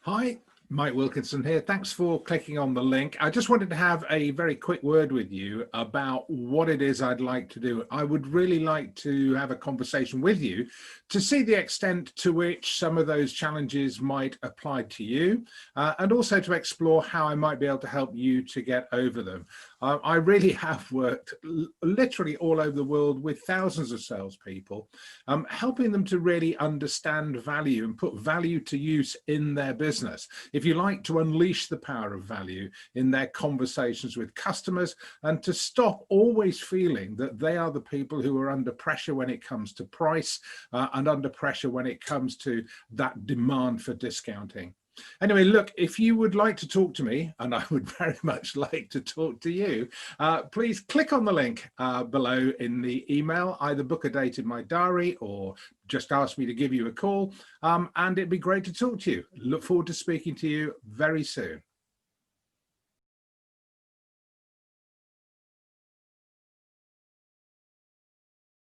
Hi, Mike Wilkinson here. Thanks for clicking on the link. I just wanted to have a very quick word with you about what it is I'd like to do. I would really like to have a conversation with you to see the extent to which some of those challenges might apply to you, and also to explore how I might be able to help you to get over them. I really have worked literally all over the world with thousands of salespeople, helping them to really understand value and put value to use in their business. If you like, to unleash the power of value in their conversations with customers, and to stop always feeling that they are the people who are under pressure when it comes to price and under pressure when it comes to that demand for discounting. Anyway, look, if you would like to talk to me, and I would very much like to talk to you, please click on the link below in the email, either book a date in my diary or just ask me to give you a call, and it'd be great to talk to you. Look forward to speaking to you very soon.